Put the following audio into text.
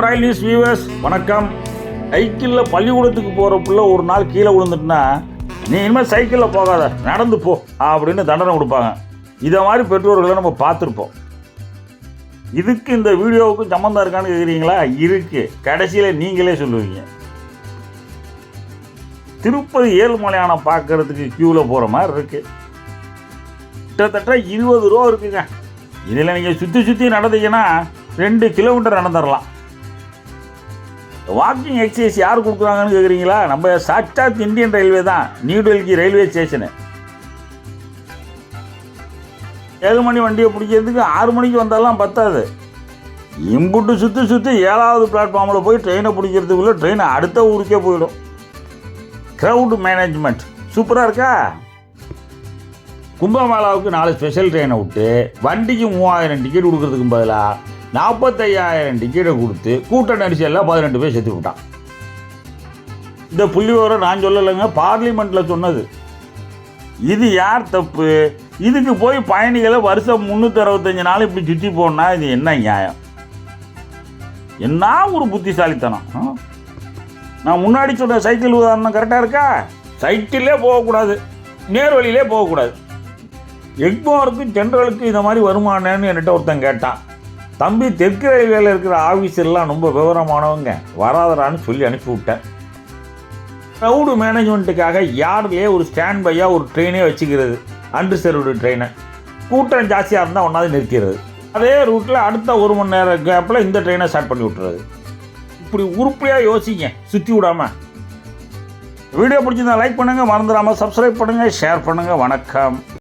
ரயில் news viewers வணக்கம். சைக்கிளில் பள்ளிக்கூடத்துக்கு போகிற பிள்ளை ஒரு நாள் கீழே விழுந்துட்டுனா, நீ இனிமேல் சைக்கிளில் போகாத, நடந்து போ அப்படின்னு தண்டனை கொடுப்பாங்க. இதை மாதிரி பெற்றோர்களை நம்ம பார்த்துருப்போம். இதுக்கு இந்த வீடியோவுக்கும் சம்மந்தம் இருக்கான்னு கேட்குறீங்களா? இருக்கு. கடைசியில் நீங்களே சொல்லுவீங்க. திருப்பதி ஏழுமலையானை பார்க்கறதுக்கு க்யூவில் போகிற மாதிரி இருக்குது. கிட்டத்தட்ட 20 ரூபா இருக்குங்க. இதில் நீங்கள் சுற்றி நடந்தீங்கன்னா 2 கிலோமீட்டர் நடந்துடலாம். வாக்கிங் எக்ஸசைஸ் யார் கொடுக்குறாங்கன்னு கேட்குறீங்களா? நம்ம சாட்சாத் இந்தியன் ரயில்வே தான், நியூ டெல்லி ரயில்வே ஸ்டேஷனு. 7 மணி வண்டியை பிடிக்கிறதுக்கு 6 மணிக்கு வந்தாலாம் பத்தாது. இம்புட்டு சுற்றி 7வது பிளாட்ஃபார்மில் போய் ட்ரெயினை பிடிக்கிறதுக்குள்ளே ட்ரெயின் அடுத்த ஊருக்கே போயிடும். க்ரௌடு மேனேஜ்மெண்ட் சூப்பராக இருக்கா? கும்பமேளாவுக்கு 4 ஸ்பெஷல் ட்ரெயினை விட்டு வண்டிக்கு 3000 டிக்கெட் கொடுக்கறதுக்கு பதிலாக 45,000 டிக்கெட்டை கொடுத்து கூட்ட நெரிசலில் 18 பேர் செத்து விட்டான். இந்த புள்ளி விவரம் நான் சொல்லலைங்க, பார்லிமெண்ட்டில் சொன்னது. இது யார் தப்பு? இதுக்கு போய் பயணிகளை வருஷம் 365 நாள் இப்படி சுற்றி போனா இது என்ன நியாயம்? என்ன ஒரு புத்திசாலித்தனம்! நான் முன்னாடி சொன்ன சைக்கிள் உதாரணம் கரெக்டாக இருக்கா? சைக்கிளே போகக்கூடாது, நேர்வழியிலே போகக்கூடாது. எக்மோருக்கு ஜென்ரலுக்கு இந்த மாதிரி வருமானன்னு என்கிட்ட ஒருத்தன் கேட்டான். தம்பி, தெற்கு ரயில்வேல இருக்கிற ஆஃபீஸர்லாம் ரொம்ப விவரமானவங்க, வராதரான்னு சொல்லி அனுப்பி விட்டேன். க்ரௌடு மேனேஜ்மெண்ட்டுக்காக யார்லேயே ஒரு ஸ்டாண்ட் பையாக ஒரு ட்ரெயினே வச்சுக்கிறது, அன்ரிசர்வ்டு ட்ரெயினை. கூட்டம் ஜாஸ்தியாக இருந்தால் ஒன்றாவது நிறுத்திடுறது. அதே ரூட்டில் அடுத்த 1 மணி நேரம் கேப்பில் இந்த ட்ரெயினை ஸ்டார்ட் பண்ணி விட்டுறது. இப்படி உருப்படியாக யோசிங்க, சுற்றி விடாமல். வீடியோ பிடிச்சிருந்தா லைக் பண்ணுங்கள், மறந்துடாமல் சப்ஸ்கிரைப் பண்ணுங்கள், ஷேர் பண்ணுங்கள். வணக்கம்.